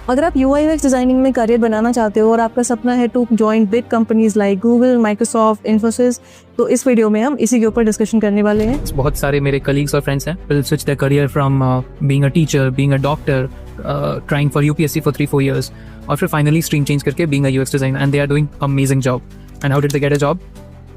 अगर आप UI UX designing में करियर बनाना चाहते हो और आपका सपना है to join big companies like Google, Microsoft, Infosys, तो इस वीडियो में हम इसी के ऊपर डिस्कशन करने वाले हैं। बहुत सारे मेरे कलीग्स और फ्रेंड्स हैं will switch their career from being a teacher, being a doctor, trying for UPSC for 3-4 years और फिर फाइनली स्ट्रीम चेंज करके being a UX designer and they are doing amazing job. And how did they get a job?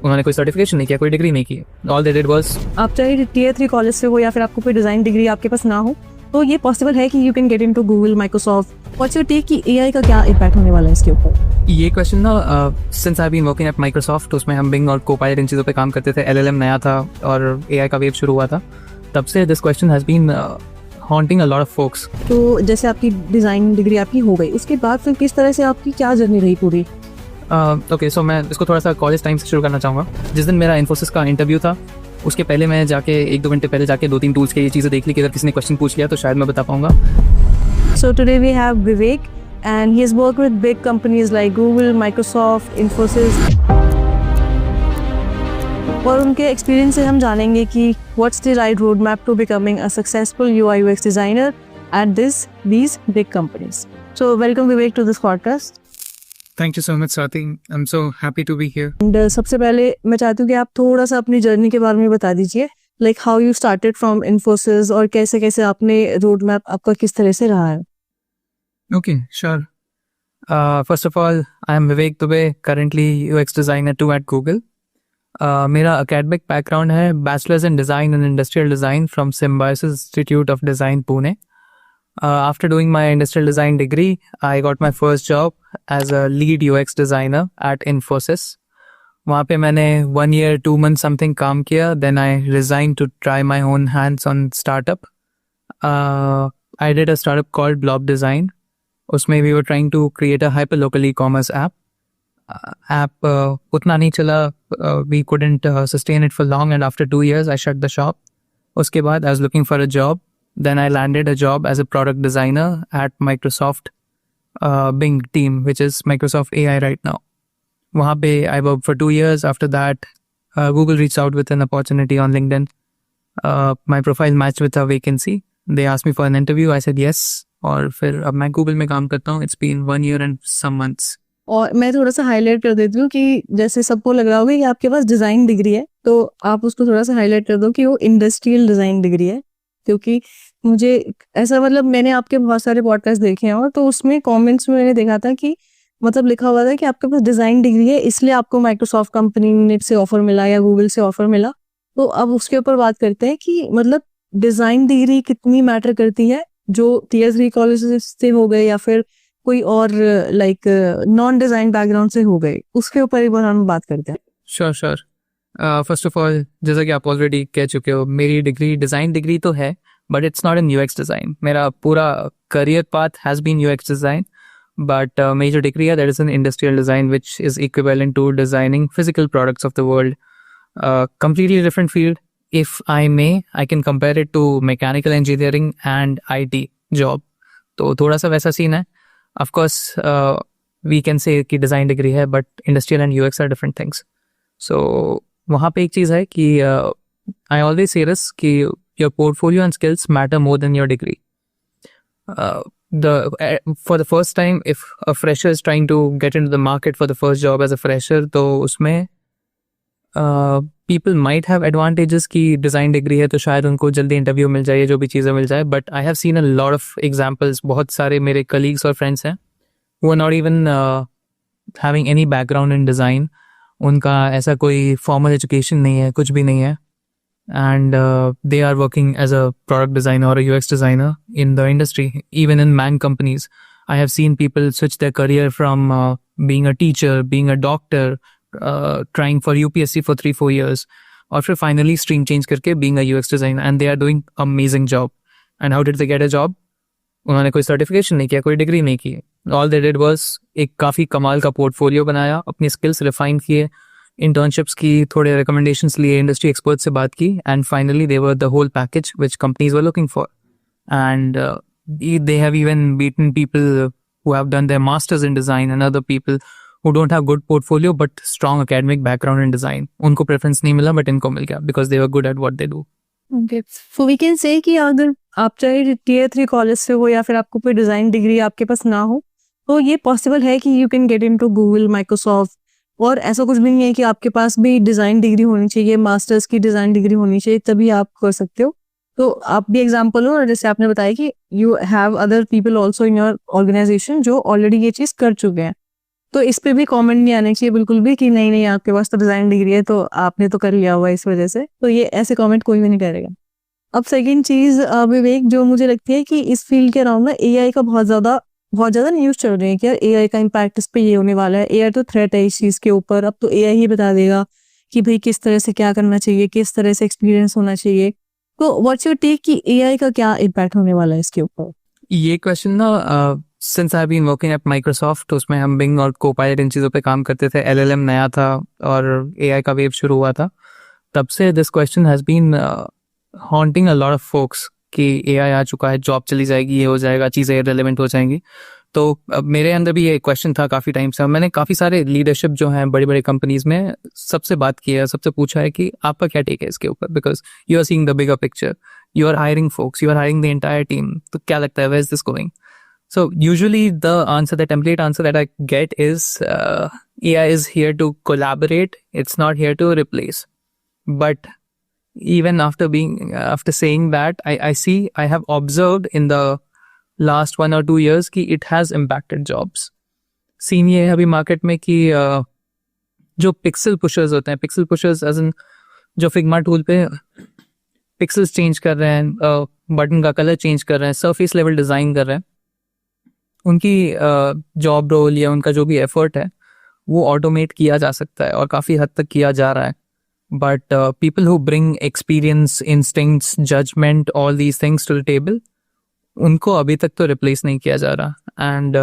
उन्होंने कोई certification नहीं किया, कोई degree नहीं की। ऑल दे डिड वाज, आप चाहे Tier 3 कॉलेज से हो या फिर आपको कोई डिजाइन डिग्री आपके पास ना हो, तो ये पॉसिबल है कि you can get into Google, Microsoft. What's your take कि AI का क्या इम्पैक्ट होने वाला है इसके ऊपर? ये क्वेश्चन ना since I been working at Microsoft, उसमें हम बिंग और कोपायलट इन चीज़ों पे काम करते थे। LLM नया था और AI का वेव शुरू हुआ था, तब से this question has been haunting a lot of folks. तो जैसे आपकी डिजाइन डिग्री आपकी हो गई, उसके बाद फिर किस तरह से आपकी क्या जर्नी रही पूरी? ओके, सो मैं इसको थोड़ा सा कॉलेज टाइम से शुरू करना चाहूँगा। जिस दिन मेरा इन्फोसिस का इंटरव्यू था, उसके पहले मैं जाके 1-2 घंटे पहले जाके 2-3 टूल्स के ये चीज़ें देख ली कि अगर किसी ने क्वेश्चन पूछ लिया तो शायद मैं बता पाऊँगा। So today we have Vivek and he has worked with big companies like Google, Microsoft, Infosys. और उनके एक्सपीरियंस से हम जानेंगे कि what's the right roadmap to becoming a successful UI UX designer at these big companies. So welcome Vivek to this podcast. Thank you so much, Swati. I'm so happy to be here. And सबसे पहले मैं चाहती हूँ कि आप थोड़ा सा अपनी जर्नी के बारे में बता दीजिए, like how you started from Infosys और कैसे कैसे आपने रोड मैप आपका किस तरह से रहा है। Okay, sure. First of all, I am Vivek Dubey, currently UX designer too at Google. मेरा academic background है Bachelor's in Design and Industrial Design from Symbiosis Institute of Design, Pune. After doing my industrial design degree, I got my first job as a lead UX designer at Infosys. वहाँ पे मैंने 1 year 2 months something काम किया, then I resigned to try my own hands on startup. I did a startup called Blob Design. उसमें we were trying to create a hyperlocal e-commerce app. उतना नहीं चला, we couldn't sustain it for long and after 2 years I shut the shop. उसके बाद I was looking for a job. Then I landed a job as a product designer at Microsoft Bing team, which is Microsoft AI right now. वहाँ पे I worked for 2 years. After that, Google reached out with an opportunity on LinkedIn. My profile matched with a vacancy. They asked me for an interview. I said yes. और फिर अब मैं Google में काम करता हूँ. It's been 1 year and some months. और मैं थोड़ा सा हाईलाइट कर देती हूँ कि जैसे सबको लग रहा होगा कि आपके पास डिज़ाइन डिग्री है, तो आप उसको थोड़ा सा हाईलाइट कर दो कि वो इंडस्ट्रियल डिज़ाइन डिग्री है। क्योंकि मुझे ऐसा, मतलब मैंने आपके बहुत सारे पॉडकास्ट देखे हैं और तो उसमें कमेंट्स में मैंने देखा था कि मतलब लिखा हुआ था कि आपके पास डिज़ाइन डिग्री है इसलिए आपको माइक्रोसॉफ्ट कंपनी से ऑफर मिला या गूगल से ऑफर मिला। तो अब उसके ऊपर बात करते हैं कि मतलब डिज़ाइन डिग्री कितनी मैटर करती है, जो Tier 3 कॉलेज से हो गए या फिर कोई और लाइक नॉन डिज़ाइन बैकग्राउंड से हो गए, उसके ऊपर एक बार हम बात करते हैं। श्योर। फर्स्ट ऑफ ऑल, जैसा कि आप ऑलरेडी कह चुके हो, मेरी डिग्री डिज़ाइन डिग्री तो है, but it's not in UX design. मेरा पूरा career path has been UX design, but major degree that is in industrial design, which is equivalent to designing physical products of the world. Completely different field. If I may, I can compare it to mechanical engineering and IT job. तो थोड़ा सा वैसा scene है. Of course, we can say कि design degree है, but industrial and UX are different things. So वहाँ पे एक चीज़ है कि I always say this कि your portfolio and skills matter more than your degree. For the first time, if a fresher is trying to get into the market for the first job as a fresher, तो उसमें people might have advantages कि design degree है तो शायद उनको जल्दी interview मिल जाए, जो भी चीज़ें मिल जाए. But I have seen a lot of examples. बहुत सारे मेरे colleagues और friends हैं who are not even having any background in design. उनका ऐसा कोई formal education नहीं है, कुछ भी नहीं है. And they are working as a product designer or a UX designer in the industry, even in man companies. I have seen people switch their career from being a teacher, being a doctor, trying for UPSC for 3-4 years, और फिर finally stream change करके being a UX designer, and they are doing amazing job. And how did they get a job? उन्होंने कोई certification नहीं किया, कोई degree नहीं की. All they did was एक काफ़ी कमाल का पोर्टफोलियो बनाया, अपनी स्किल्स रिफाइन किए, इंटर्नशिप्स की, थोड़े रिकमेंडेशंस लिए, इंडस्ट्री एक्सपर्ट से बात की, and finally they were the whole package which companies were looking for. And they have even beaten people who have done their masters in design and other people who don't have good portfolio but strong academic background in design. उनको preference नहीं मिला but इनको मिल गया because they were good at what they do. Okay. So we can say कि अगर आप चाहे Tier 3 कॉलेज से हो या फिर आपको कोई डिज़ाइन डिग्री आपके पास ना हो, तो ये पॉसिबल है कि you can get into Google, Microsoft. और ऐसा कुछ भी नहीं है कि आपके पास भी डिज़ाइन डिग्री होनी चाहिए, मास्टर्स की डिज़ाइन डिग्री होनी चाहिए, तभी आप कर सकते हो। तो आप भी एग्जाम्पल हो, और जैसे आपने बताया कि you have other people also in your organisation जो ऑलरेडी ये चीज़ कर चुके हैं। तो इस पे भी कमेंट नहीं आने चाहिए बिल्कुल भी कि नहीं नहीं आपके पास तो डिज़ाइन डिग्री है तो आपने तो कर लिया हुआ है इस वजह से। तो ये ऐसे कमेंट कोई भी नहीं करेगा। अब सेकंड चीज़ विवेक, जो मुझे लगती है कि इस फील्ड के अराउंड ना एआई का बहुत ज़्यादा न्यूज़ चल रही है कि यार एआई का इम्पैक्ट इस पे ये होने वाला है, एआई तो थ्रेट है इस चीज़ के ऊपर। अब तो एआई ही बता देगा कि भाई किस तरह से क्या करना चाहिए, किस तरह से एक्सपीरियंस होना चाहिए। तो व्हाट्स योर टेक कि एआई का क्या इम्पैक्ट होने वाला है इसके ऊपर? ये क्वेश्चन ना since I been working at Microsoft, उसमें हम बिंग और कोपायलट इन चीज़ों पे काम करते थे, एलएलएम नया था और एआई का वेव शुरू हुआ था, तब से this question has been haunting a lot of folks कि एआई आ चुका है, जॉब चली जाएगी, ये हो जाएगा, चीज़ें इररिलेवेंट हो जाएंगी। तो अब मेरे अंदर भी ये क्वेश्चन था काफ़ी टाइम से। मैंने काफ़ी सारे लीडरशिप जो हैं बड़ी बड़ी कंपनीज में सबसे बात की है, सबसे पूछा है कि आपका क्या टेक है इसके ऊपर, because you are seeing the bigger picture, you are hiring folks, you are hiring the entire team, तो क्या लगता है, where is this going? So usually the template answer that I get is AI is here to collaborate. It's not here to replace. But even after saying that, I have observed in the last 1 or 2 years कि it has impacted jobs. Seen ये है अभी market में कि जो pixel pushers होते हैं, pixel pushers as in जो Figma tool पे pixels change कर रहे हैं, button का color change कर रहे हैं, surface level design कर रहे हैं, उनकी जॉब रोल या उनका जो भी एफर्ट है वो ऑटोमेट किया जा सकता है और काफ़ी हद तक किया जा रहा है। But people who bring experience, instincts, judgement, all these things to the table, उनको अभी तक तो रिप्लेस नहीं किया जा रहा। And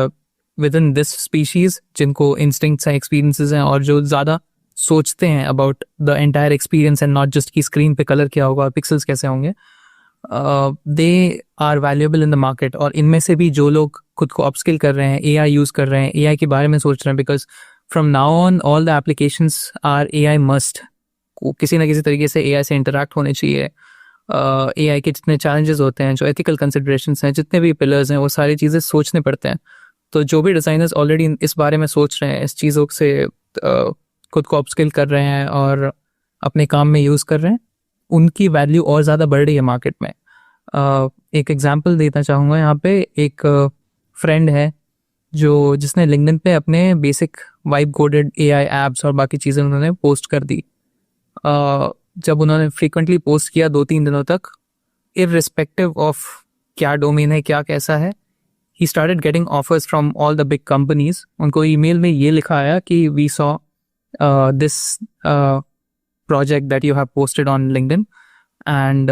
with in this species जिनको इंस्टिंक्ट्स हैं, एक्सपीरियंसेस हैं और जो ज़्यादा सोचते हैं about the entire experience and not just कि स्क्रीन पे कलर क्या होगा, पिक्सल्स कैसे होंगे, they are valuable in the market. और इनमें से भी जो लोग खुद को अपस्किल कर रहे हैं, एआई यूज़ कर रहे हैं, एआई के बारे में सोच रहे हैं, because from now on all the applications are AI must, किसी ना किसी तरीके से एआई से इंटरेक्ट होने चाहिए। एआई के जितने चैलेंजेस होते हैं, जो एथिकल कंसिडरेशंस हैं, जितने भी पिलर्स हैं, वो सारी चीज़ें सोचने पड़ते हैं। तो जो भी डिज़ाइनर्स ऑलरेडी इस बारे में सोच रहे हैं, इस चीज़ों से खुद को अपस्किल कर रहे हैं और अपने काम में यूज़ कर रहे हैं, उनकी वैल्यू और ज़्यादा बढ़ रही है मार्केट में। एक एग्जांपल देना चाहूँगा यहाँ पे। एक फ्रेंड है जिसने लिंक्डइन पे अपने basic vibe coded AI apps और बाकी चीज़ें उन्होंने पोस्ट कर दी। जब उन्होंने फ्रीक्वेंटली पोस्ट किया 2-3 दिनों तक, इररिस्पेक्टिव ऑफ क्या डोमेन है, क्या कैसा है, he started getting offers from all the big companies. उनको ईमेल में ये लिखा आया कि we saw this project that you have posted on LinkedIn and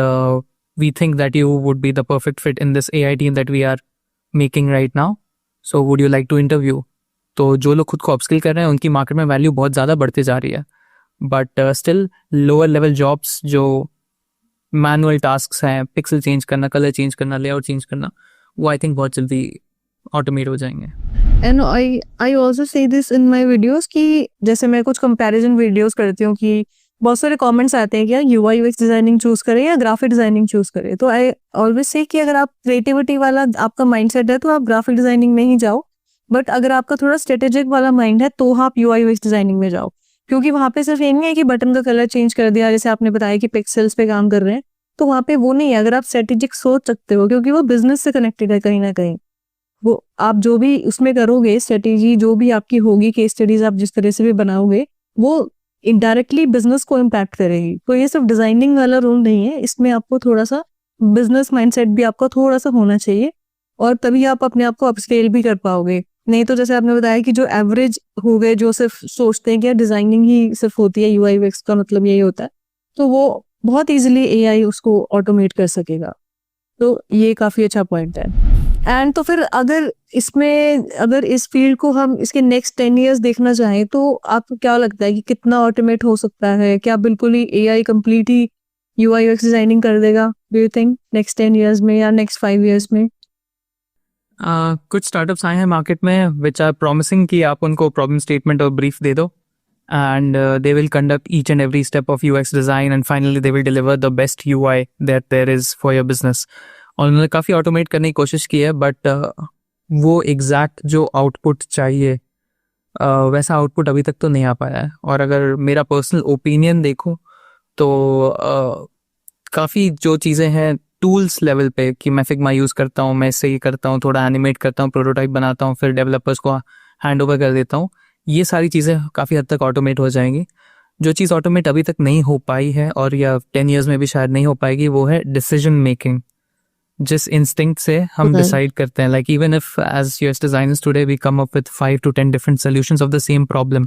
we think that you would be the perfect fit in this AI team that we are making right now, so would you like to interview? तो जो लोग खुद को upskill कर रहे हैं उनकी market में वैल्यू बहुत ज़्यादा बढ़ती जा रही है, but still lower level jobs जो मैनुअल टास्क हैं, पिक्सल चेंज करना, कलर चेंज करना, लेआउट चेंज करना, वो आई थिंक बहुत जल्दी ऑटोमेट हो जाएंगे। And I also say this in my videos कि जैसे मैं कुछ कंपेरिजन वीडियोज़ करती हूँ कि बहुत सारे कमेंट्स आते हैं कि यार यूआई यूएक्स डिजाइनिंग चूज़ करें या ग्राफिक डिजाइनिंग चूज़ करें। तो आई ऑलवेज से कि अगर आप क्रिएटिविटी वाला आपका माइंडसेट है तो आप ग्राफिक डिजाइनिंग में ही जाओ, बट अगर आपका थोड़ा स्ट्रेटेजिक वाला माइंड है तो आप यूआई यूएक्स डिजाइनिंग में जाओ, क्योंकि वहाँ पे सिर्फ ये नहीं है कि बटन का कलर चेंज कर दिया, जैसे आपने बताया कि पिक्सल्स पे काम कर रहे हैं, तो वहाँ पे वो नहीं है। अगर आप स्ट्रेटेजिक सोच सकते हो, क्योंकि वो बिजनेस से कनेक्टेड है कहीं ना कहीं, वो आप जो भी उसमें करोगे, स्ट्रेटेजी जो भी आपकी होगी, केस स्टडीज आप जिस तरह से भी बनाओगे, वो इनडायरेक्टली बिजनेस को इम्पैक्ट करेगी। तो ये सिर्फ डिजाइनिंग वाला रोल नहीं है, इसमें आपको थोड़ा सा बिजनेस माइंडसेट भी आपका थोड़ा सा होना चाहिए, और तभी आप अपने आप को अपस्केल भी कर पाओगे। नहीं तो जैसे आपने बताया कि जो एवरेज हो गए, जो सिर्फ सोचते हैं कि डिजाइनिंग ही सिर्फ होती है, यूआई यूएक्स का मतलब यही होता है, तो वो बहुत इजीली एआई उसको ऑटोमेट कर सकेगा। तो ये काफ़ी अच्छा पॉइंट है। एंड तो फिर अगर इस फील्ड को हम इसके नेक्स्ट 10 ईयर्स देखना चाहें, तो आपको क्या लगता है कि कितना ऑटोमेट हो सकता है? क्या बिल्कुल ही एआई कंप्लीट ही यूआई यूएक्स डिजाइनिंग कर देगा, do you think, next 10 years में या नेक्स्ट 5 ईयर्स में? कुछ स्टार्टअप्स आए हैं मार्केट में विच आर प्रॉमिसिंग कि आप उनको प्रॉब्लम स्टेटमेंट और ब्रीफ दे दो and they will conduct each and every step of UX design and finally they will deliver the best UI that there is for your business. और उन्होंने काफ़ी automate करने की कोशिश की है, बट वो एग्जैक्ट जो आउटपुट चाहिए वैसा आउटपुट अभी तक तो नहीं आ पाया है। और अगर मेरा पर्सनल ओपिनियन देखूं तो काफ़ी जो चीज़ें हैं टूल्स लेवल पे, कि मैं फिग्मा यूज़ करता हूँ, मैं इससे ये करता हूँ, थोड़ा एनिमेट करता हूँ, प्रोटोटाइप बनाता हूँ, फिर डेवलपर्स को हैंड ओवर कर देता हूँ, ये सारी चीज़ें काफ़ी हद तक ऑटोमेट हो जाएंगी। जो चीज़ ऑटोमेट अभी तक नहीं हो पाई है और या 10 ईयर्स में भी शायद नहीं हो पाएगी, वो है डिसीजन मेकिंग। जिस इंस्टिंक्ट से हम Right. डिसाइड करते हैं, like even if as UX designers today we come up with 5 to 10 different solutions of the same problem,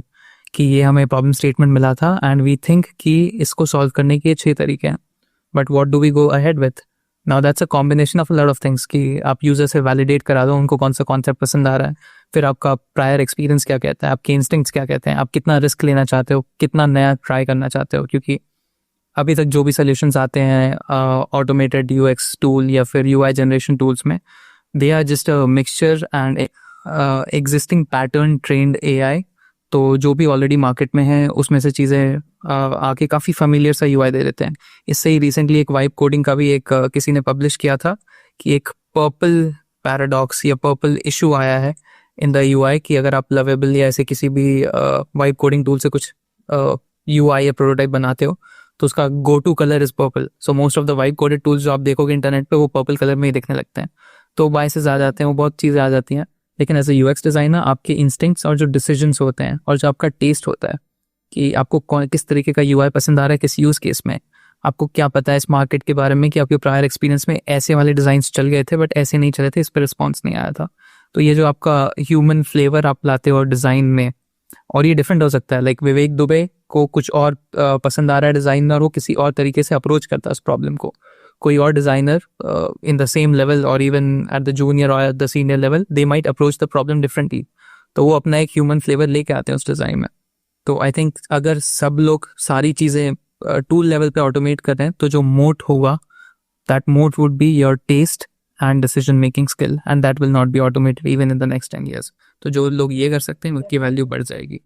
कि ये हमें प्रॉब्लम स्टेटमेंट मिला था एंड वी थिंक कि इसको सॉल्व करने के 6 तरीके हैं, but what do we go ahead with? Now that's a combination of a lot of things, कि आप यूजर से वैलिडेट करा दो उनको कौन सा कॉन्सेप्ट पसंद आ रहा है, फिर आपका प्रायर एक्सपीरियंस क्या कहता है, आपके इंस्टिंक्ट्स क्या कहते हैं, आप कितना रिस्क लेना चाहते हो, कितना नया ट्राई करना चाहते हो। क्योंकि अभी तक जो भी सोल्यूशंस आते हैं ऑटोमेटेड यूएक्स टूल या फिर यूआई जनरेशन टूल्स में, they are just a mixture and existing pattern trend AI. तो जो भी ऑलरेडी मार्केट में है उसमें से चीज़ें आके काफ़ी फेमिलियर सा यूआई दे देते हैं। इससे ही रिसेंटली एक वाइब कोडिंग का भी एक किसी ने पब्लिश किया था कि एक पर्पल पैराडॉक्स या पर्पल इशू आया है इन द यूआई, कि अगर आप लवेबल या ऐसे किसी भी वाइब कोडिंग टूल से कुछ यूआई या प्रोटोटाइप बनाते हो तो उसका go to colour is purple. So most of the vibe coded tools जो आप देखोगे इंटरनेट पे वो पर्पल कलर में ही दिखने लगते हैं। तो बायसेस आ जाते हैं, वो बहुत चीज़ें आ जाती हैं। लेकिन एज ए यूएक्स डिज़ाइनर आपके इंस्टिंक्ट्स और जो डिसीजंस होते हैं और जो आपका टेस्ट होता है कि आपको किस तरीके का यूआई पसंद आ रहा है किस यूज़ केस में, आपको क्या पता है इस मार्केट के बारे में कि आपके प्रायर एक्सपीरियंस में ऐसे वाले डिज़ाइंस चल गए थे बट ऐसे नहीं चले थे, इस पर रिस्पॉन्स नहीं आया था। तो ये जो आपका ह्यूमन फ्लेवर आप लाते हो डिज़ाइन में, और ये डिफरेंट हो सकता है, लाइक विवेक दुबे को कुछ और पसंद आ रहा है डिज़ाइन और वो किसी और तरीके से अप्रोच करता है उस प्रॉब्लम को। कोई और designer in the same level और इवन एट द जूनियर और at the senior level they might approach the problem differently, तो वो अपना एक ह्यूमन फ्लेवर लेके आते हैं उस डिज़ाइन में। तो आई थिंक अगर सब लोग सारी चीज़ें टूल लेवल पे ऑटोमेट कर रहे हैं तो जो मोट होगा, that moat would be your taste and decision making skill, and that will not be automated even in the next 10 years। तो जो लोग ये कर सकते हैं उनकी वैल्यू बढ़ जाएगी।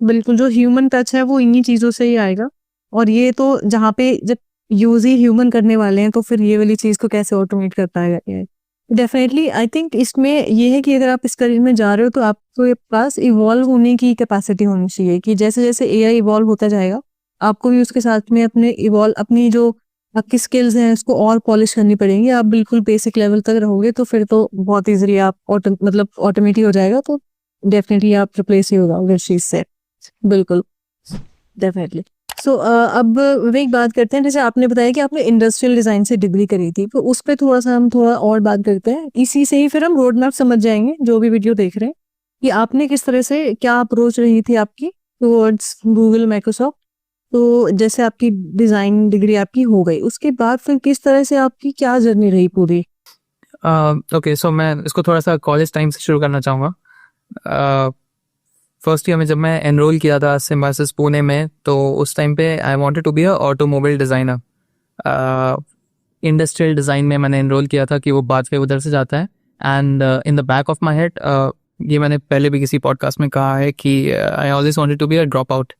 बिल्कुल, जो ह्यूमन टच है वो इन्हीं चीज़ों से ही आएगा। और ये तो जहाँ पे जब यूज़ ही ह्यूमन करने वाले हैं तो फिर ये वाली चीज़ को कैसे ऑटोमेट कर पाएगा एआई? डेफिनेटली आई थिंक इसमें ये है कि अगर आप इस करियर में जा रहे हो तो आपके पास इवॉल्व होने की कैपेसिटी होनी चाहिए, कि जैसे-जैसे एआई इवॉल्व होता जाएगा, आपको भी उसके साथ में अपनी जो आपकी स्किल्स हैं उसको और पॉलिश करनी पड़ेंगी। आप बिल्कुल बेसिक लेवल तक रहोगे तो फिर तो बहुत ईज़िली आप ऑटोमेट ही हो जाएगा, तो डेफिनेटली आप रिप्लेस ही होगा उस चीज़ से। बिल्कुल, डेफिनेटली। सो अब विवेक बात करते हैं, जैसे आपने बताया कि आपने इंडस्ट्रियल डिज़ाइन से डिग्री करी थी, तो उस पे हम थोड़ा और बात करते हैं। इसी से ही फिर हम रोड मैप समझ जाएँगे, जो भी वीडियो देख रहे हैं, कि आपने किस तरह से क्या अप्रोच रही थी आपकी टुवर्ड्स गूगल, माइक्रोसॉफ्ट। तो जैसे आपकी डिज़ाइन डिग्री आपकी हो गई, उसके बाद फिर किस तरह से आपकी क्या जर्नी रही पूरी? ओके, सो मैं इसको थोड़ा सा कॉलेज टाइम से शुरू करना चाहूँगा। फर्स्ट ईयर में जब मैं एनरोल किया था सिम्बायोसिस पुणे में, तो उस टाइम पे I wanted to be a automobile designer. Industrial design में मैंने एनरोल किया था कि वो बात पे उधर से जाता है। And in the back of my head, ये मैंने पहले भी किसी पॉडकास्ट में कहा है कि I always wanted to be a drop out,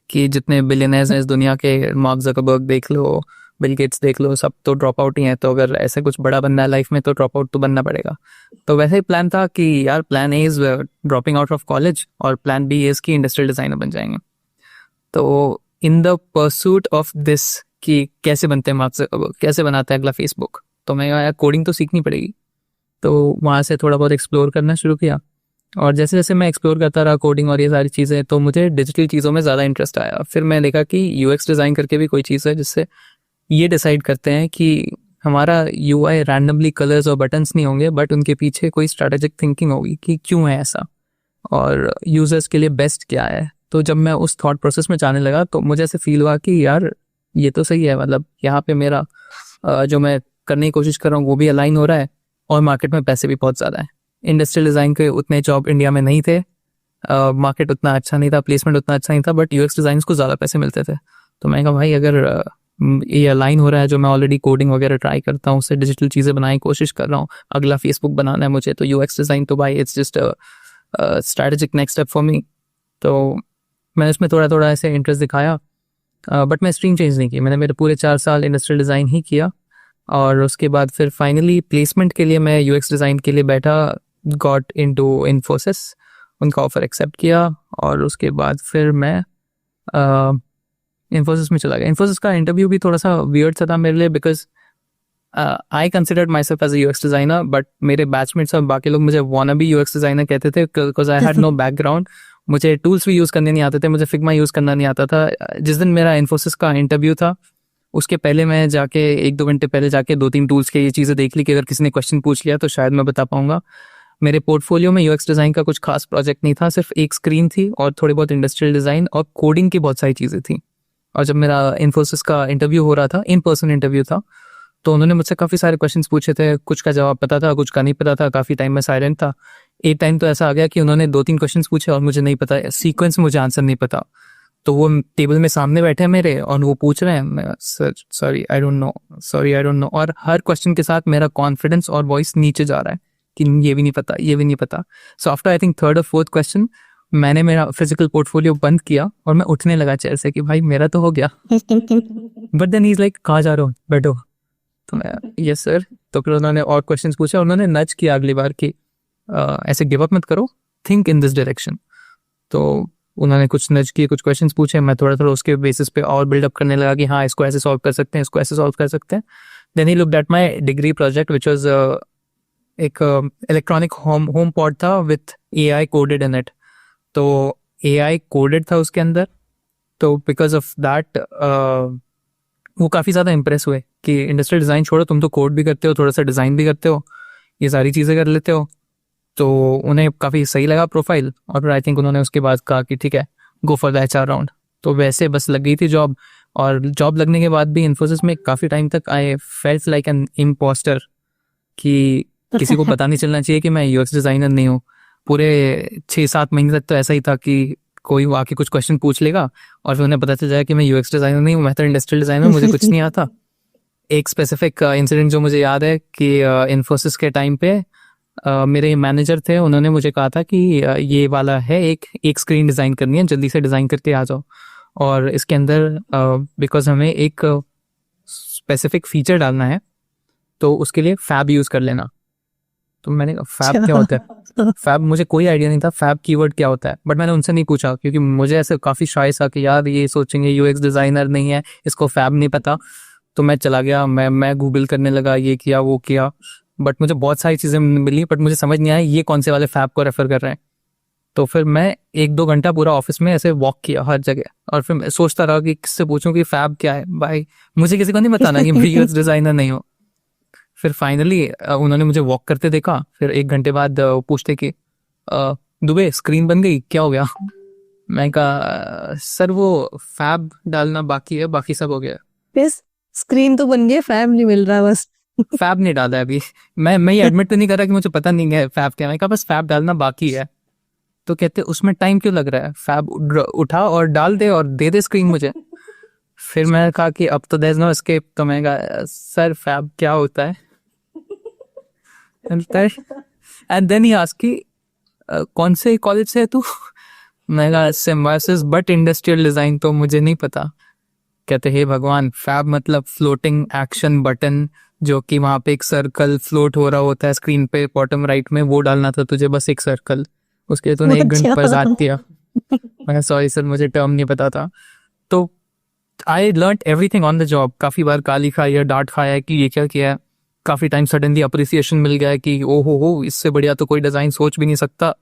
कि जितने बिलियनर्स हैं इस दुनिया के, मार्क ज़करबर्ग देख लो, बिल गेट्स देख लो, सब तो ड्रॉप आउट ही हैं। तो अगर ऐसे कुछ बड़ा बनना है लाइफ में तो ड्रॉप आउट तो बनना पड़ेगा। तो वैसे ही प्लान था कि यार plan A is dropping out of college और प्लान बी इज़ कि इंडस्ट्रियल डिज़ाइनर बन जाएंगे। तो in the pursuit of this कि कैसे बनते हैं मार्क ज़करबर्ग, कैसे बनाता है अगला फेसबुक, तो मैं यार कोडिंग तो सीखनी पड़ेगी। तो वहाँ से थोड़ा बहुत एक्सप्लोर करना शुरू किया, और जैसे जैसे मैं एक्सप्लोर करता रहा कोडिंग और ये सारी चीज़ें, तो मुझे डिजिटल चीज़ों में ज़्यादा इंटरेस्ट आया। फिर मैं देखा कि यूएक्स डिज़ाइन करके भी कोई चीज़ है जिससे ये डिसाइड करते हैं कि हमारा यूआई रैंडमली कलर्स और बटन्स नहीं होंगे, बट उनके पीछे कोई स्ट्रैटेजिक थिंकिंग होगी कि क्यों है ऐसा और यूज़र्स के लिए बेस्ट क्या है। तो जब मैं उस थॉट प्रोसेस में जाने लगा तो मुझे ऐसे फील हुआ कि यार ये तो सही है, मतलब यहाँ पे मेरा जो मैं करने की कोशिश कर रहा हूँ वो भी अलाइन हो रहा है, और मार्केट में पैसे भी बहुत ज़्यादा है। इंडस्ट्रियल डिज़ाइन के उतने जॉब इंडिया में नहीं थे, मार्केट उतना अच्छा नहीं था, प्लेसमेंट उतना अच्छा नहीं था, बट यूएक्स डिज़ाइन को ज़्यादा पैसे मिलते थे। तो मैंने कहा भाई अगर ये अलाइन हो रहा है, जो मैं ऑलरेडी कोडिंग वगैरह ट्राई करता हूँ, उससे डिजिटल चीज़ें बनाने की कोशिश कर रहा हूँ, अगला फेसबुक बनाना है मुझे, तो यूएक्स डिज़ाइन तो भाई it's just strategic next step for me. तो मैंने उसमें थोड़ा थोड़ा ऐसे इंटरेस्ट दिखाया, बट मैं स्ट्रीम चेंज नहीं की। मैंने मेरे पूरे 4 साल इंडस्ट्रियल डिज़ाइन ही किया, और उसके बाद फिर फाइनली प्लेसमेंट के लिए मैं यूएक्स डिज़ाइन के लिए बैठा, गॉट इनटू इन्फोसिस, उनका ऑफ़र एक्सेप्ट किया और उसके बाद फिर मैं इन्फोसिस में चला गया। इन्फोसिस का इंटरव्यू भी थोड़ा सा वियर्ड सा था मेरे लिए, because I considered myself as a UX designer, but मेरे बैचमेट्स और बाकी लोग मुझे वाना बी यूएक्स डिज़ाइनर कहते थे, because I had no background. मुझे टूल्स भी यूज़ करने नहीं आते थे, मुझे फिग्मा यूज़ करना नहीं आता था। जिस दिन मेरा इन्फोसिस का इंटरव्यू था उसके पहले मैं जाके 1-2 घंटे पहले जाके 2-3 टूल्स के ये चीज़ें देख ली कि अगर किसी ने क्वेश्चन पूछ लिया तो शायद मैं बता पाऊंगा। मेरे पोर्टफोलियो में यूएक्स डिज़ाइन का कुछ खास प्रोजेक्ट नहीं था, सिर्फ एक स्क्रीन थी और थोड़ी बहुत इंडस्ट्रियल डिज़ाइन और कोडिंग की बहुत सारी चीज़ें थी। और जब मेरा इन्फोसिस का इंटरव्यू हो रहा था, इन पर्सन इंटरव्यू था, तो उन्होंने मुझसे काफ़ी सारे क्वेश्चंस पूछे थे, कुछ का जवाब पता था, कुछ का नहीं पता था। काफ़ी टाइम में साइलेंट था। एक टाइम तो ऐसा आ गया कि उन्होंने 2-3 क्वेश्चंस पूछे और मुझे नहीं पता, सीक्वेंस मुझे आंसर नहीं पता। तो वो टेबल में सामने बैठे हैं मेरे और वो पूछ रहे हैं, मैं sir sorry I don't know, sorry I don't know, और हर क्वेश्चन के साथ मेरा कॉन्फिडेंस और वॉइस नीचे जा रहा है कि ये भी नहीं पता, ये भी नहीं पता। So after I think 3rd और 4th क्वेश्चन मैंने मेरा फिजिकल पोर्टफोलियो बंद किया और मैं उठने लगा चेयर से कि भाई मेरा तो हो गया। But then he is like, कहाँ जा रहे हो, बैठो। तो मैं यस सर। तो फिर उन्होंने और क्वेश्चंस पूछे, उन्होंने नच किया अगली बार कि ऐसे गिव अप मत करो, थिंक इन दिस डायरेक्शन। तो उन्होंने कुछ नच किए, कुछ क्वेश्चंस पूछे, मैं थोड़ा थोड़ा उसके बेसिस पे और बिल्डअप करने लगा कि हाँ इसको ऐसे सॉल्व कर सकते हैं, इसको ऐसे सॉल्व कर सकते हैं। Then he looked at my degree project which was एक इलेक्ट्रॉनिक होम पॉड था with AI coded in it. तो एआई कोडेड था उसके अंदर। तो बिकॉज ऑफ दैट वो काफ़ी ज़्यादा इम्प्रेस हुए कि इंडस्ट्रियल डिज़ाइन छोड़ो, तुम तो कोड भी करते हो, थोड़ा सा डिज़ाइन भी करते हो, ये सारी चीज़ें कर लेते हो। तो उन्हें काफ़ी सही लगा प्रोफाइल, और फिर आई थिंक उन्होंने उसके बाद कहा कि ठीक है go for the HR round. तो वैसे बस लग गई थी जॉब। और जॉब लगने के बाद भी इन्फोसिस में काफ़ी टाइम तक I felt like an impostor, कि किसी को पता नहीं चलना चाहिए कि मैं यूएक्स डिज़ाइनर नहीं हूँ। पूरे 6-7 महीने तक तो ऐसा ही था कि कोई आके कुछ क्वेश्चन पूछ लेगा और फिर उन्हें पता चल जाए कि मैं यूएक्स डिज़ाइनर नहीं हूँ, मैं तो इंडस्ट्रियल डिज़ाइनर, मुझे कुछ नहीं आता। एक स्पेसिफिक इंसिडेंट जो मुझे याद है कि इन्फोसिस के टाइम पे मेरे मैनेजर थे, उन्होंने मुझे कहा था कि ये वाला है, एक स्क्रीन डिज़ाइन करनी है, जल्दी से डिज़ाइन करके आ जाओ। और इसके अंदर बिकॉज हमें एक स्पेसिफिक फीचर डालना है तो उसके लिए फैब यूज़ कर लेना। तो मैंने कहा फैब क्या होता है? फैब, मुझे कोई आइडिया नहीं था फैब कीवर्ड क्या होता है, बट मैंने उनसे नहीं पूछा क्योंकि मुझे ऐसे काफ़ी शाय सा कि यार ये सोचेंगे यूएक्स डिज़ाइनर नहीं है, इसको फैब नहीं पता। तो मैं चला गया, मैं गूगल करने लगा, ये किया वो किया, बट मुझे बहुत सारी चीज़ें मिली, बट मुझे समझ नहीं आया ये कौन से वाले फैब को रेफर कर रहे हैं। तो फिर मैं 1-2 घंटा पूरा ऑफिस में ऐसे वॉक किया हर जगह, और फिर मैं सोचता रहा कि किससे पूछूं कि फैब क्या है। भाई मुझे किसी को नहीं बताना कि मैं यूएक्स डिज़ाइनर नहीं हूँ। फिर फाइनली उन्होंने मुझे वॉक करते देखा, फिर 1 घंटे बाद वो पूछते कि दुबे स्क्रीन बन गई, क्या हो गया? मैं कहा सर वो फैब डालना बाकी है, बाकी सब हो गया। बस स्क्रीन तो बन गई, फैब नहीं मिल रहा बस। फैब नहीं डाला है अभी। मैं ये एडमिट तो नहीं कर रहा कि मुझे पता नहीं है फैब क्या है। मैं कहा बस फैब डालना बाकी है। तो कहते उसमें टाइम क्यों लग रहा है, फैब उठा और डाल दे और दे दे स्क्रीन मुझे। फिर मैंने कहा कि अब तो देयर इज नो एस्केप। तो मैंने कहा सर फैब क्या होता है? एंड देन ही आस्क्ड कि कौन से कॉलेज से है तू? मैं कहा सिम्बायोसिस बट इंडस्ट्रियल डिज़ाइन तो मुझे नहीं पता। कहते हे भगवान, फैब मतलब फ्लोटिंग एक्शन बटन, जो कि वहाँ पे एक सर्कल फ्लोट हो रहा होता है स्क्रीन पे बॉटम राइट में, वो डालना था तुझे, बस एक सर्कल, उसके लिए तूने 1 घंटे पर ज़ात दिया। मैं सॉरी सर मुझे टर्म नहीं पता था। तो I learn everything on the job. काफ़ी बार गाली खाई है, डांट खाया है कि ये क्या किया है। काफ़ी टाइम सडनली अप्रिसिएशन मिल गया है कि ओ हो इससे बढ़िया तो कोई डिज़ाइन सोच भी नहीं सकता।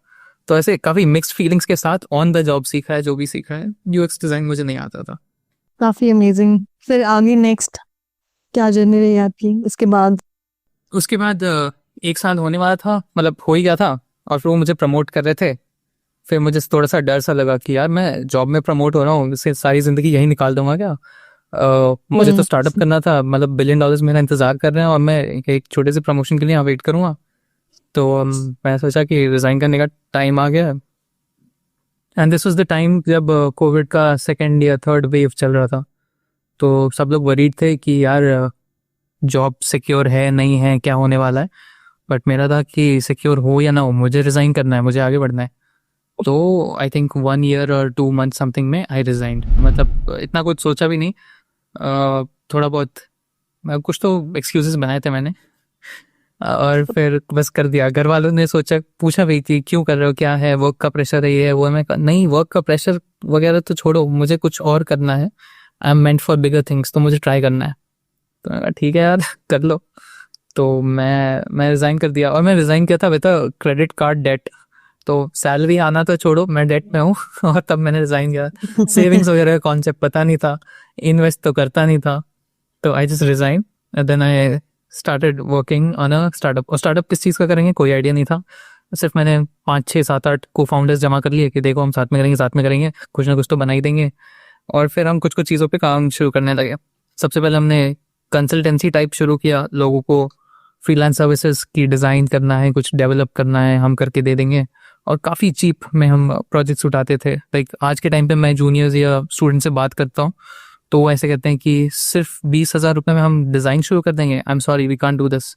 तो ऐसे काफ़ी मिक्स्ड फीलिंग्स के साथ ऑन द जॉब सीखा है जो भी सीखा है। यूएक्स डिज़ाइन मुझे नहीं आता था। काफी अमेजिंग। फिर आगे नेक्स्ट क्या जर्नी रही आपकी इसके बाद? उसके बाद 1 साल होने वाला था, मतलब हो ही गया था, और फिर वो मुझे प्रमोट कर रहे थे। फिर मुझे थोड़ा सा डर सा लगा कि यार मैं जॉब में प्रमोट हो रहा हूँ, इससे सारी ज़िंदगी यही निकाल दूंगा क्या? मुझे तो स्टार्टअप करना था, मतलब $1 बिलियन मेरा इंतज़ार कर रहे हैं और मैं एक छोटे से प्रमोशन के लिए यहाँ वेट करूँगा। तो मैं सोचा कि रिज़ाइन करने का टाइम आ गया। And this was the time जब कोविड का 2nd या 3rd वेव चल रहा था। तो सब लोग वरीड थे कि यार जॉब सिक्योर है नहीं है, क्या होने वाला है। बट मेरा था कि सिक्योर हो या ना हो, मुझे रिज़ाइन करना है, मुझे आगे बढ़ना है। तो आई थिंक 1 ईयर और 2 मंथ समथिंग में आई रिज़ाइंड। मतलब इतना कुछ सोचा भी नहीं, थोड़ा बहुत मैं कुछ तो एक्सक्यूजेस बनाए थे मैंने, और फिर बस कर दिया। घर वालों ने सोचा, पूछा भी कि क्यों कर रहे हो, क्या है, वर्क का प्रेशर है, ये है वो है। मैं कहा, नहीं, वर्क का प्रेशर वगैरह तो छोड़ो, मुझे कुछ और करना है। I am meant for bigger things, तो मुझे ट्राई करना है। तो मैंने कहा ठीक है यार कर लो। तो मैं रिज़ाइन कर दिया, और मैं रिज़ाइन किया था विद क्रेडिट कार्ड डेट। तो सैलरी आना तो छोड़ो, मैं डेट में हूँ और तब मैंने रिज़ाइन किया। सेविंग्स वगैरह का कॉन्सेप्ट पता नहीं था, इन्वेस्ट तो करता नहीं था। तो I just resign and then I started working on a startup. और स्टार्टअप किस चीज़ का करेंगे कोई आइडिया नहीं था। सिर्फ मैंने 5 6 7 8 को फाउंडर्स जमा कर लिए कि देखो हम साथ में करेंगे, कुछ ना कुछ तो बना ही देंगे। और फिर हम कुछ कुछ चीज़ों पे काम शुरू करने लगे। सबसे पहले हमने कंसल्टेंसी टाइप शुरू किया, लोगों को फ्रीलांस सर्विसेज की डिज़ाइन करना है, कुछ डेवलप करना है, हम करके दे देंगे। और काफ़ी चीप में हम प्रोजेक्ट्स उठाते थे। लाइक आज के टाइम पे मैं जूनियर्स या स्टूडेंट से बात करता हूँ तो वो ऐसे कहते हैं कि सिर्फ 20,000 रुपये में हम डिज़ाइन शुरू कर देंगे। I am sorry, we can't do this.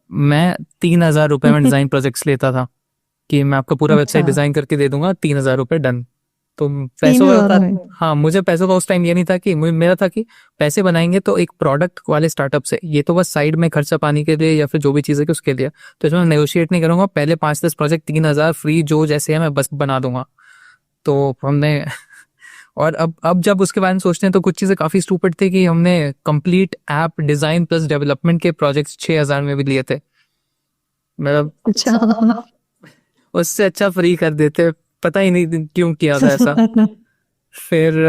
मैं 3,000 रुपये में डिज़ाइन प्रोजेक्ट्स लेता था कि मैं आपको पूरा वेबसाइट अच्छा, डिज़ाइन करके दे दूंगा, 3,000 रुपये डन। तो तीन पैसों का हजार था, में हाँ, मुझे पैसों का उस टाइम ये नहीं था कि मेरा था कि पैसे बनाएंगे तो एक प्रोडक्ट वाले स्टार्टअप से, ये तो बस साइड में खर्चा पानी के लिए या फिर जो भी चीज़ है कि उसके लिए। तो इसमें नेगोशिएट नहीं करूंगा, पहले 5-10 प्रोजेक्ट 3,000 फ्री जो जैसे है मैं बस बना दूंगा। तो हमने और अब जब उसके बारे में सोचते हैं तो कुछ चीज़ें काफ़ी स्टूपिड थी कि हमने complete app design plus development के प्रोजेक्ट्स 6,000 में भी लिए थे। मतलब अच्छा उससे अच्छा फ्री कर देते, पता ही नहीं क्यों किया था ऐसा। फिर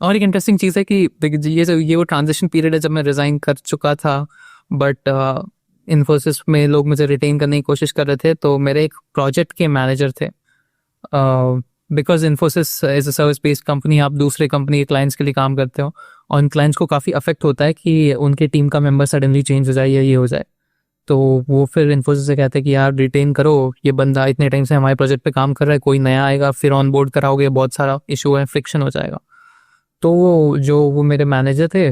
और एक इंटरेस्टिंग चीज़ है कि ये वो ट्रांजिशन पीरियड है जब मैं रिज़ाइन कर चुका था, बट इन्फोसिस में लोग मुझे रिटेन करने की कोशिश कर रहे थे। तो मेरे एक प्रोजेक्ट के मैनेजर थे, because Infosys is a service based company, आप दूसरे कंपनी के क्लाइंट्स के लिए काम करते हो और उन क्लाइंट्स को काफ़ी अफेक्ट होता है कि उनके टीम का मेंबर सडनली चेंज हो जाए या ये हो जाए। तो वो फिर इन्फोसिस से कहते हैं कि यार रिटेन करो, ये बंदा इतने टाइम से हमारे प्रोजेक्ट पे काम कर रहा है, कोई नया आएगा फिर ऑन बोर्ड कराओगे, बहुत सारा इशू है, फ्रिक्शन हो जाएगा। तो वो मेरे मैनेजर थे,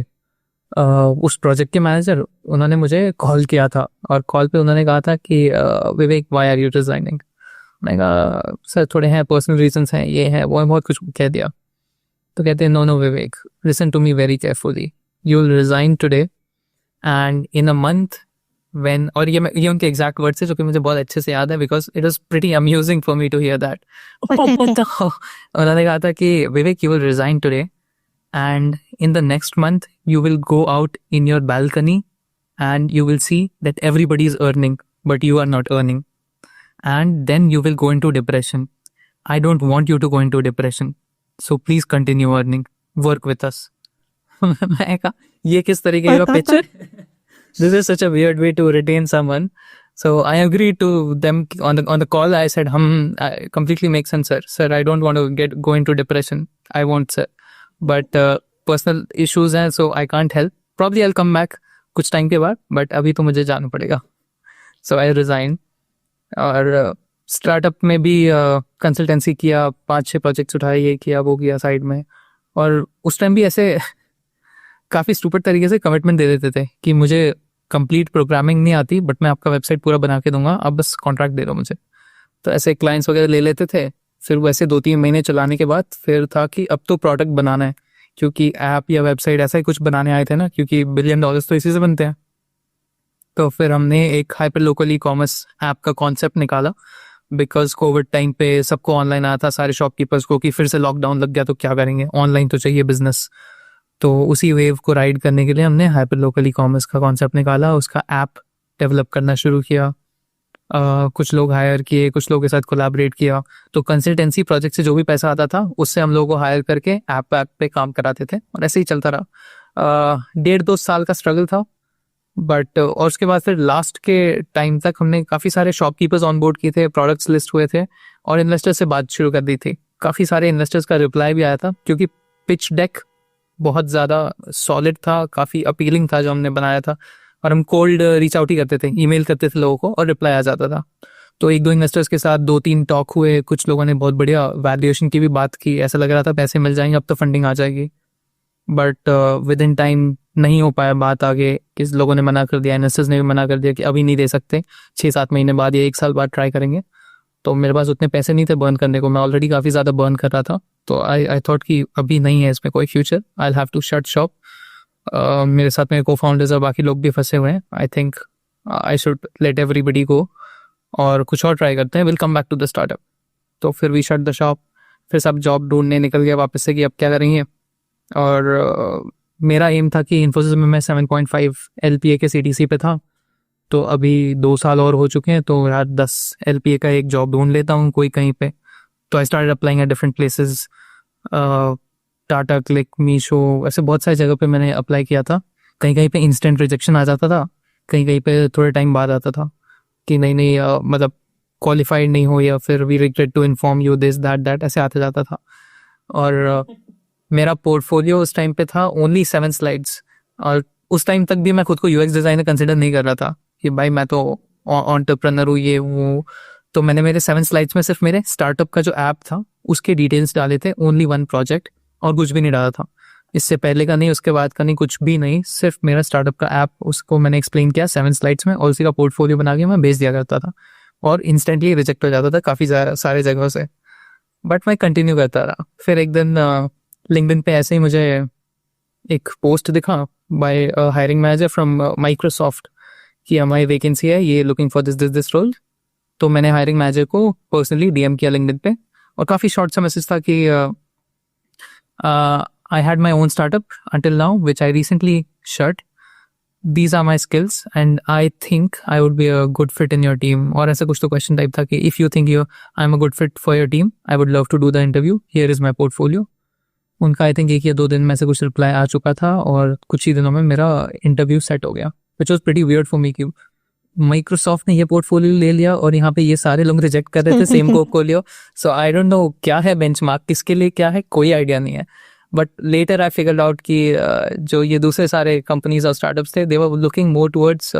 उस प्रोजेक्ट के मैनेजर, उन्होंने मुझे कॉल किया था और कॉल पे उन्होंने कहा था कि विवेक, व्हाई आर यू रिजाइनिंग। मैंने कहा सर थोड़े हैं पर्सनल रीजंस हैं, ये है वो है, बहुत कुछ कह दिया। तो कहते हैं no no Vivek, listen to me very carefully, you will resign today and in a month when, और ये उनके एग्जैक्ट वर्ड्स है जो कि मुझे बहुत अच्छे से याद है because it was pretty amusing for me to hear that. उन्होंने कहा था कि Vivek, you will resign today and in the next month you will go out in your balcony and you will see that everybody is earning but you are not earning, and then you will go into depression. I don't want you to go into depression, so please continue earning, work with us. मैं कहा ये किस तरीके का pitch है? This is such a weird way to retain someone. So I agreed to them on the call. I said completely makes sense sir, I don't want to go into depression, I won't sir, but personal issues हैं, सो I can't help, probably I come back कुछ time के बाद, but अभी तो मुझे जाना पड़ेगा। सो आई resign. और स्टार्टअप में भी कंसल्टेंसी किया, 5-6 प्रोजेक्ट्स उठाए, ये किया वो किया साइड में। और उस टाइम भी ऐसे काफ़ी स्टूपिड तरीके से कमिटमेंट दे देते थे कि मुझे कंप्लीट प्रोग्रामिंग नहीं आती बट मैं आपका वेबसाइट पूरा बना के दूंगा, आप बस कॉन्ट्रैक्ट दे दो मुझे। तो ऐसे क्लाइंट्स वगैरह ले लेते थे। फिर वैसे 2-3 महीने चलाने के बाद फिर था कि अब तो प्रोडक्ट बनाना है, क्योंकि ऐप या वेबसाइट ऐसा ही कुछ बनाने आए थे ना, क्योंकि $1 बिलियन तो इसी से बनते हैं। तो फिर हमने एक hyper local e commerce app का कॉन्सेप्ट निकाला, बिकॉज कोविड टाइम पे सबको ऑनलाइन आया था, सारे शॉपकीपर्स को, कि फिर से लॉकडाउन लग गया तो क्या करेंगे, ऑनलाइन तो चाहिए बिजनेस। तो उसी वेव को राइड करने के लिए हमने हाइपर लोकल ई कॉमर्स का कॉन्सेप्ट निकाला, उसका ऐप डेवलप करना शुरू किया। कुछ लोग हायर किए, कुछ लोगों के साथ कोलैबोरेट किया। तो कंसल्टेंसी प्रोजेक्ट से जो भी पैसा आता था उससे हम लोगों को हायर करके ऐप पे काम कराते थे और ऐसे ही चलता रहा। 1.5-2 साल का स्ट्रगल था, बट और उसके बाद फिर लास्ट के टाइम तक हमने काफ़ी सारे शॉपकीपर्स ऑन बोर्ड किए थे, प्रोडक्ट्स लिस्ट हुए थे और इन्वेस्टर्स से बात शुरू कर दी थी। काफ़ी सारे इन्वेस्टर्स का रिप्लाई भी आया था, क्योंकि पिच डेक बहुत ज़्यादा सॉलिड था, काफ़ी अपीलिंग था जो हमने बनाया था। और हम कोल्ड रीच आउट ही करते थे, ईमेल करते थे लोगों को और रिप्लाई आ जाता था। तो 1-2 इन्वेस्टर्स के साथ 2-3 टॉक हुए, कुछ लोगों ने बहुत बढ़िया वैल्यूएशन की भी बात की, ऐसा लग रहा था पैसे मिल जाएंगे, अब तो फंडिंग आ जाएगी। बट विद इन टाइम नहीं हो पाया बात आगे, किस लोगों ने मना कर दिया, इन्वेस्टर्स ने भी मना कर दिया कि अभी नहीं दे सकते, 6-7 महीने बाद या 1 साल बाद ट्राई करेंगे। तो मेरे पास उतने पैसे नहीं थे बर्न करने को, मैं ऑलरेडी काफ़ी ज़्यादा बर्न कर रहा था। तो आई थॉट कि अभी नहीं है इसमें कोई future, I have to shut shop. मेरे साथ मेरे को फाउंडर्स और बाकी लोग भी फंसे हुए हैं. I think I should let everybody go और कुछ और ट्राई करते हैं. Will come back to the startup. तो फिर वी शट द शॉप. फिर सब जॉब ढूंढने निकल गया वापस से कि अब क्या करेंगे. और मेरा एम था कि इन्फोसिस में मैं 7.5 LPA के CTC पे था. तो अभी 2 साल और हो चुके हैं, तो यार 10 LPA का एक जॉब ढूंढ लेता हूँ कोई कहीं पे. तो I started applying at different places. Tata click, Meesho, ऐसे बहुत सारी जगह पे मैंने अप्लाई किया था. कहीं कहीं पे इंस्टेंट रिजेक्शन आ जाता था, कहीं कहीं पे थोड़े टाइम बाद आता था कि नहीं नहीं मतलब क्वालिफाइड नहीं हो, या फिर we regret to inform you this that that, ऐसे आता जाता था. और मेरा पोर्टफोलियो उस टाइम पे था ओनली 7 स्लाइड्स. और उस टाइम तक भी मैं खुद को UX डिज़ाइनर कंसिडर नहीं कर रहा था कि भाई मैं तो एंटरप्रेन्योर हूँ ये वो. तो मैंने मेरे 7 स्लाइड्स में सिर्फ मेरे स्टार्टअप का जो ऐप था उसके डिटेल्स डाले थे, ओनली 1 प्रोजेक्ट, और कुछ भी नहीं डाला था. इससे पहले का नहीं, उसके बाद का नहीं, कुछ भी नहीं. सिर्फ मेरा स्टार्टअप का ऐप, उसको मैंने एक्सप्लेन किया 7 स्लाइड्स में, और उसी का पोर्टफोलियो बना के मैं भेज दिया करता था. और इंस्टेंटली रिजेक्ट हो जाता था काफ़ी सारे जगहों से. बट मैं कंटिन्यू करता रहा. फिर एक दिन लिंक्डइन पे ऐसे ही मुझे एक पोस्ट दिखा by hiring manager from Microsoft कि हमारी वैकेंसी है ये, लुकिंग फॉर दिस रोल. तो मैंने हायरिंग मैनेजर को पर्सनली DM किया लिंक्डइन पे, और काफ़ी शॉर्ट सा मैसेज था कि I had my own startup until now which I recently shut. These are my skills and I think I would be a good fit in your team. और ऐसा कुछ तो क्वेश्चन टाइप था कि if you think I'm a good fit for your team, I would love to do the interview. Here is my portfolio. उनका I think 1 या 2 दिन में से कुछ रिप्लाई आ चुका था, और कुछ ही दिनों में मेरा इंटरव्यू सेट हो गया. Which was pretty weird for me कि माइक्रोसॉफ्ट ने ये पोर्टफोलियो ले लिया और यहाँ पे ये सारे लोग रिजेक्ट कर रहे थे same portfolio. So I don't know क्या है बेंचमार्क, किसके लिए क्या है, कोई आइडिया नहीं है. But later I figured out कि जो ये दूसरे सारे कंपनीज और स्टार्टअप्स थे, they were looking more towards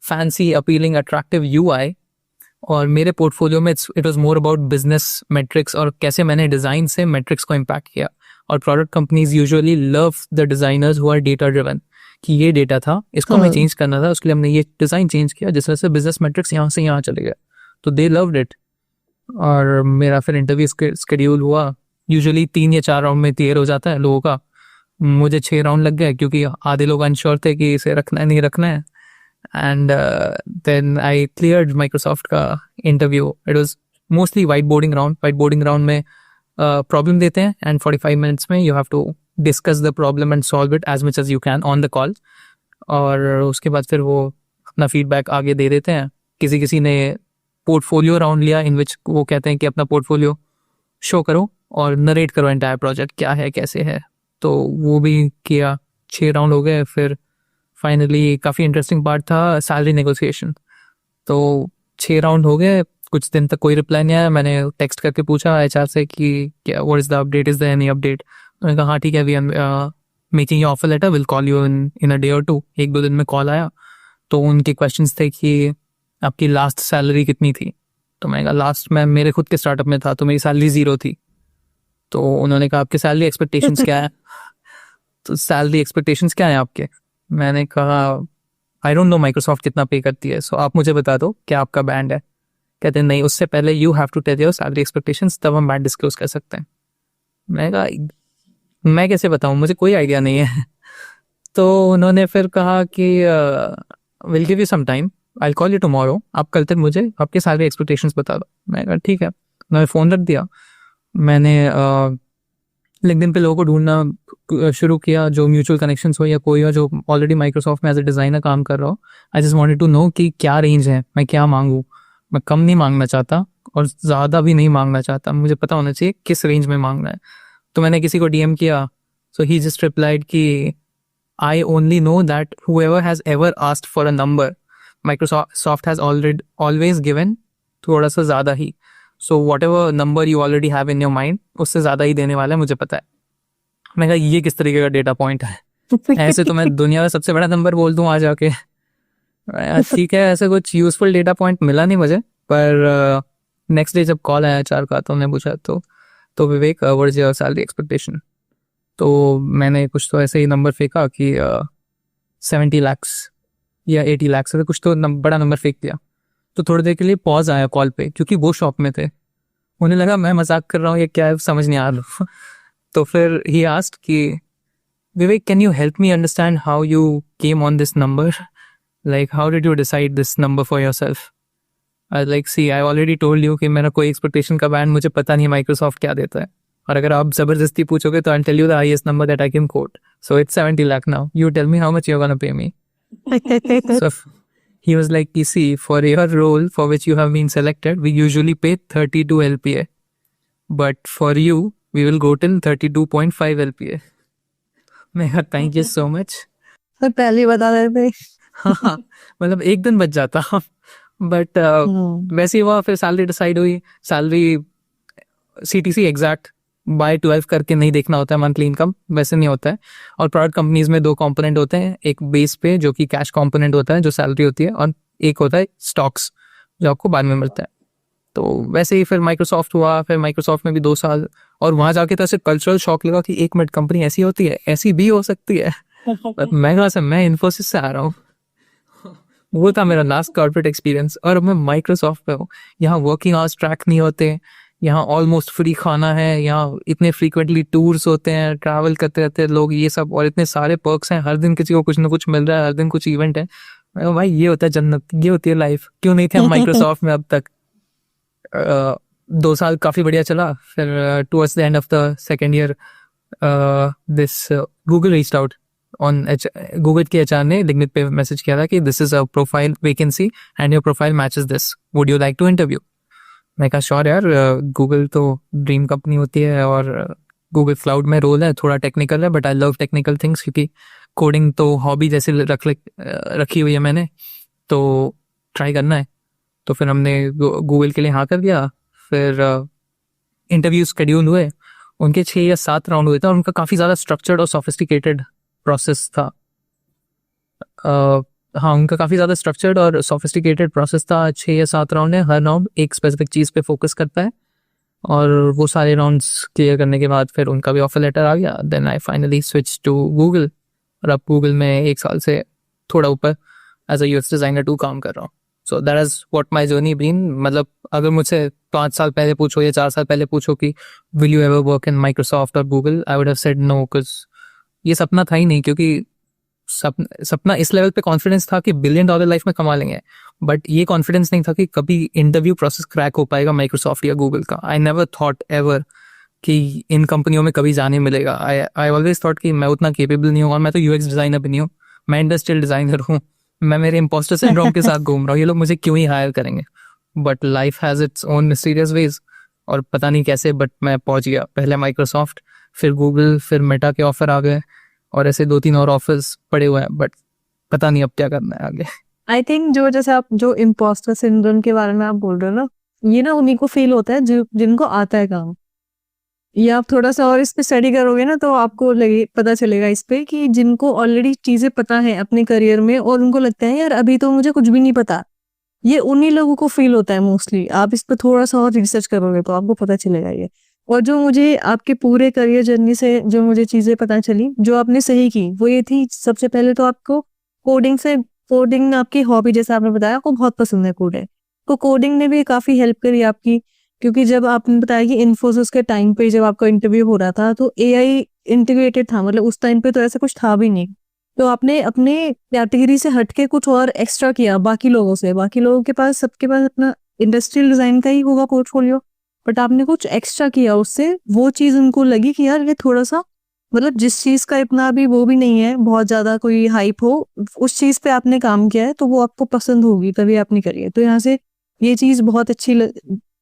fancy, appealing, attractive UI. और मेरे पोर्टफोलियो में it was more about business metrics और कैसे मैंने डिज़ाइन से मेट्रिक्स को इम्पैक्ट किया. और product companies usually love the designers who are data driven, कि ये डेटा था, इसको हमें चेंज करना था, उसके लिए हमने ये डिज़ाइन चेंज किया जिस वजह से बिजनेस मेट्रिक्स यहाँ से यहाँ चले गए. तो दे लव्ड इट. और मेरा फिर इंटरव्यू स्केड्यूल हुआ. यूजुअली 3 या 4 राउंड में क्लियर हो जाता है लोगों का. मुझे 6 राउंड लग गए क्योंकि आधे लोग अनश्योर थे कि इसे रखना है नहीं रखना है. And then I cleared Microsoft का interview. It was mostly white boarding round. White boarding round में प्रॉब्लम देते हैं एंड 45 मिनट्स में you have to discuss the problem and solve it as much as you can on the call. और उसके बाद फिर वो अपना फीडबैक आगे दे देते हैं. किसी किसी ने पोर्टफोलियो राउंड लिया इन विच वो कहते हैं कि अपना पोर्टफोलियो शो करो और नरेट करो एंटायर प्रोजेक्ट क्या है कैसे है. तो वो भी किया. 6 राउंड हो गए. फिर फाइनली काफ़ी इंटरेस्टिंग पार्ट था सैलरी नेगोशिएशन. तो 6 राउंड हो गए, कुछ दिन तक कोई रिप्लाई नहीं आया. मैंने टेक्स्ट करके पूछा HR से कि क्या what is the update, is the any update. उन्होंने कहा हाँ ठीक है, we are making your offer letter, will call you in a day और 2. 1-2 दिन में कॉल आया. तो उनके क्वेश्चंस थे कि आपकी लास्ट सैलरी कितनी थी. तो मैंने कहा लास्ट मैं मेरे खुद के स्टार्टअप में था तो मेरी सैलरी 0 थी. तो उन्होंने कहा आपके सैलरी एक्सपेक्टेशंस क्या है. तो सैलरी एक्सपेक्टेशंस क्या है आपके. मैंने कहा आई डोंट नो माइक्रोसॉफ्ट कितना पे करती है, सो आप मुझे बता दो क्या आपका बैंड है. कहते हैं नहीं, उससे पहले you have to tell your salary expectations, तब हम बैंड डिस्क्लोज कर सकते हैं. मैंने कहा मैं कैसे बताऊँ, मुझे कोई आइडिया नहीं है. तो उन्होंने फिर कहा कि will give you some time, I call you tomorrow, आप कल तक मुझे आपके सैलरी एक्सपेक्टेशंस बता दो. मैंने कहा ठीक है. उन्होंने फ़ोन रख दिया. मैंने लिंक्डइन पे लोगों को ढूंढना शुरू किया जो म्यूचुअल कनेक्शंस हो या कोई हो जो ऑलरेडी माइक्रोसॉफ्ट में एज ए डिज़ाइनर काम कर रहा हो. I just wanted to know कि क्या रेंज है, मैं क्या मांगूँ. मैं कम नहीं मांगना चाहता और ज़्यादा भी नहीं मांगना चाहता, मुझे पता होना चाहिए किस रेंज में मांगना है. तो मैंने किसी को DM किया. सो ही जस्ट रिप्लाइड कि I only know that whoever has ever asked for a number, Microsoft has always given थोड़ा सा ज़्यादा ही. So whatever number you already have in your mind, उससे ज़्यादा ही देने वाला है, मुझे पता है. मैंने कहा ये किस तरीके का डेटा पॉइंट है. ऐसे तो मैं दुनिया का सबसे बड़ा नंबर बोल दूँ आ जाके. ठीक है, ऐसे कुछ यूजफुल डेटा पॉइंट मिला नहीं मुझे. पर नेक्स्ट डे जब कॉल आया HR का तो उन्हें पूछा तो Vivek what is your salary expectation. तो मैंने कुछ तो ऐसे ही नंबर फेंका कि 70 लाख या 80 लाख से कुछ तो बड़ा नंबर फेंक दिया. तो थोड़ी देर के लिए पॉज आया कॉल पे क्योंकि वो शॉप में थे. उन्हें लगा मैं मजाक कर रहा हूँ, ये क्या है समझ नहीं आ रहा. तो फिर ही आस्क्ड कि Vivek, can you help me understand how you came on this number? Like, how did you decide this number for yourself? Like, see, I already told you कि मेरा कोई expectation का बैंड मुझे पता नहीं Microsoft क्या देता है, और अगर आप ज़बरदस्ती पूछोगे तो I'll tell you the highest number that I can quote. So it's 70 lakh now. You tell me how much you're gonna pay me. So he was like, you see, for your role for which you have been selected, we usually pay 32 LPA. But for you, we will go till 32.5 LPA. मैं कहा thank you so much. Sir पहले ही बता देते. हाँ, मतलब एक दिन बच जाता. बट वैसे ही हुआ. फिर सैलरी डिसाइड हुई. सैलरी CTC एग्जैक्ट बाय 12 करके नहीं देखना होता है मंथली इनकम, वैसे नहीं होता है. और प्रोडक्ट कंपनीज में 2 कंपोनेंट होते हैं, एक बेस पे जो कि कैश कंपोनेंट होता है जो सैलरी होती है, और एक होता है स्टॉक्स जो आपको बाद में मिलता है. तो वैसे ही फिर माइक्रोसॉफ्ट हुआ. फिर माइक्रोसॉफ्ट में भी 2 साल, और वहाँ जाके तो ऐसे कल्चरल शॉक लगा कि 1 मिनट, कंपनी ऐसी होती है, ऐसी भी हो सकती है. मैं कहा से मैं इन्फोसिस से आ रहा हूँ. वो था मेरा लास्ट कॉर्पोरेट एक्सपीरियंस, और अब मैं माइक्रोसॉफ्ट पे हूँ. यहाँ वर्किंग आवर्स ट्रैक नहीं होते, यहाँ ऑलमोस्ट फ्री खाना है, यहाँ इतने फ्रीक्वेंटली टूर्स होते हैं, ट्रैवल करते रहते हैं लोग, ये सब, और इतने सारे पर्क्स हैं, हर दिन किसी को कुछ ना कुछ मिल रहा है, हर दिन कुछ इवेंट है. मैं कहा, भाई ये होता है जन्नत, ये होती है लाइफ. क्यों नहीं थे हम माइक्रोसॉफ्ट में अब तक. 2 साल काफ़ी बढ़िया चला. फिर towards the end of the second year this Google reached out on Google के HR ने लिंक्डइन पे मैसेज किया था कि this is a profile vacancy and your profile matches this, would you like to interview. मैं कहा sure यार, Google तो ड्रीम कंपनी होती है, और गूगल क्लाउड में रोल है, थोड़ा टेक्निकल है, but I love technical things, क्योंकि कोडिंग तो हॉबी जैसे रखी हुई है मैंने, तो ट्राई करना है. तो फिर हमने गूगल के लिए हाँ कर दिया. फिर इंटरव्यू शेड्यूल हुए. उनके 6 या 7 राउंड हुए थे, और उनका काफ़ी ज़्यादा स्ट्रक्चर्ड और सोफिस्टिकेटेड प्रोसेस था. हाँ, उनका काफ़ी ज़्यादा स्ट्रक्चर्ड और सोफिस्टिकेटेड प्रोसेस था. 6 या 7 राउंड है. हर राउंड एक स्पेसिफिक चीज़ पे फोकस करता है, और वो सारे राउंड्स क्लियर करने के बाद फिर उनका भी ऑफर लेटर आ गया. Then I finally switch to Google, और अब गूगल में 1 साल से थोड़ा ऊपर एज अ UX डिज़ाइनर 2 काम कर रहा हूँ. So that is what my journey been. मतलब अगर मुझसे 5 साल पहले पूछो या 4 साल पहले पूछो कि will you ever work in Microsoft और Google, I would have said no, because ये सपना था ही नहीं. क्योंकि सपना इस लेवल पे कॉन्फिडेंस था कि $1 बिलियन लाइफ में कमा लेंगे, बट ये कॉन्फिडेंस नहीं था कि कभी इंटरव्यू प्रोसेस क्रैक हो पाएगा माइक्रोसॉफ्ट या गूगल का. आई नेवर थॉट एवर कि इन कंपनियों में कभी जाने मिलेगा. आई ऑलवेज थॉट कि मैं उतना केपेबल नहीं हूँ, और मैं तो UX डिज़ाइनर भी नहीं हूँ, मैं इंडस्ट्रियल डिज़ाइनर हूँ. मैं मेरे इम्पोस्टर सिंड्रोम के साथ घूम रहा हूँ, ये लोग मुझे क्यों ही हायर करेंगे. But life has its own mysterious ways, और पता नहीं कैसे बट मैं पहुँच गया. पहले माइक्रोसॉफ्ट, फिर गूगल, फिर मेटा के ऑफर आ गए, और ऐसे 2-3 और ऑफर्स पड़े हुए हैं, बट पता नहीं अब क्या करना है आगे. आई थिंक जो जैसे आप जो इम्पोस्टर सिंड्रोम के बारे में आप बोल रहे हो ना, ये ना उन्हीं को फील होता है जिनको आता है काम. ये आप थोड़ा सा और इस पे स्टडी करोगे ना, तो आपको पता चलेगा इस पे कि जिनको ऑलरेडी चीजें पता है अपने करियर में, और उनको लगता है यार अभी तो मुझे कुछ भी नहीं पता, ये उन्हीं लोगों को फील होता है मोस्टली. आप इस पे थोड़ा सा और रिसर्च करोगे तो आपको पता चलेगा ये. और जो मुझे आपके पूरे करियर जर्नी से जो मुझे चीजें पता चली जो आपने सही की, वो ये थी, सबसे पहले तो आपको कोडिंग आपकी हॉबी, जैसे आपने बताया आपको बहुत पसंद है कोडिंग, तो कोडिंग ने भी काफी हेल्प करी आपकी. क्योंकि जब आपने बताया कि इन्फोसिस के टाइम पे जब आपका इंटरव्यू हो रहा था तो AI इंटीग्रेटेड था, मतलब उस टाइम पे तो ऐसा कुछ था भी नहीं. तो आपने अपने कैटेगरी से हटके कुछ और एक्स्ट्रा किया बाकी लोगों से. बाकी लोगों के पास, सबके पास अपना इंडस्ट्रियल डिजाइन का ही होगा पोर्टफोलियो, बट आपने कुछ एक्स्ट्रा किया उससे. वो चीज उनको लगी कि यार ये थोड़ा सा, मतलब जिस चीज का इतना भी वो भी नहीं है, बहुत ज्यादा कोई हाइप हो, उस चीज पे आपने काम किया है, तो वो आपको पसंद होगी, तभी आपने करी है. तो यहाँ से ये चीज बहुत अच्छी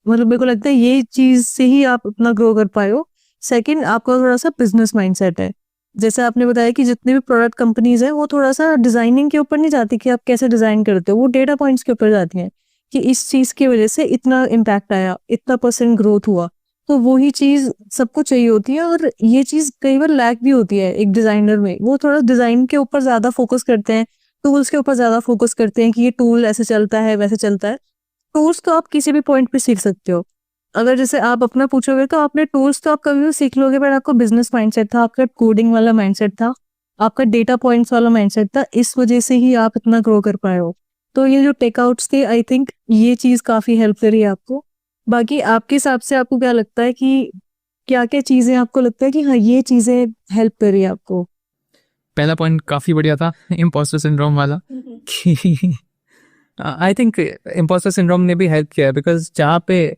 मतलब मेरे को लगता है ये चीज से ही आप अपना ग्रो कर पाए हो. सेकंड, आपका थोड़ा सा बिजनेस माइंडसेट है. जैसे आपने बताया कि जितने भी प्रोडक्ट कंपनीज हैं वो थोड़ा सा डिजाइनिंग के ऊपर नहीं जाती कि आप कैसे डिजाइन करते हो, वो डेटा पॉइंट्स के ऊपर जाती हैं कि इस चीज की वजह से इतना इम्पैक्ट आया, इतना % ग्रोथ हुआ. तो वही चीज सबको चाहिए होती है, और ये चीज कई बार लैक भी होती है एक डिजाइनर में. वो थोड़ा डिजाइन के ऊपर ज्यादा फोकस करते हैं, टूल्स के ऊपर ज्यादा फोकस करते हैं कि ये टूल ऐसे चलता है वैसे चलता है. टूल्स तो आप किसी भी पॉइंट पे सीख सकते हो. अगर जैसे आप अपना पूछोगे तो आपने टूल्स तो आप कभी भी सीख लोगे, पर आपको बिजनेस माइंडसेट था, आपका कोडिंग वाला माइंडसेट था, आपका डेटा पॉइंट्स वाला माइंडसेट था, इस वजह से ही आप इतना ग्रो कर पाए हो. तो ये जो टेकआउट्स थे, आई थिंक ये चीज काफी हेल्प करी है आपको. बाकी आपके हिसाब से आपको क्या लगता है कि क्या क्या चीजें आपको लगता है कि हाँ ये चीजें हेल्प करी है आपको? पहला पॉइंट काफ़ी बढ़िया था इम्पोस्टर सिंड्रोम वाला कि आई थिंक इम्पोस्टर सिंड्रोम ने भी हेल्प किया है, बिकॉज जहाँ पे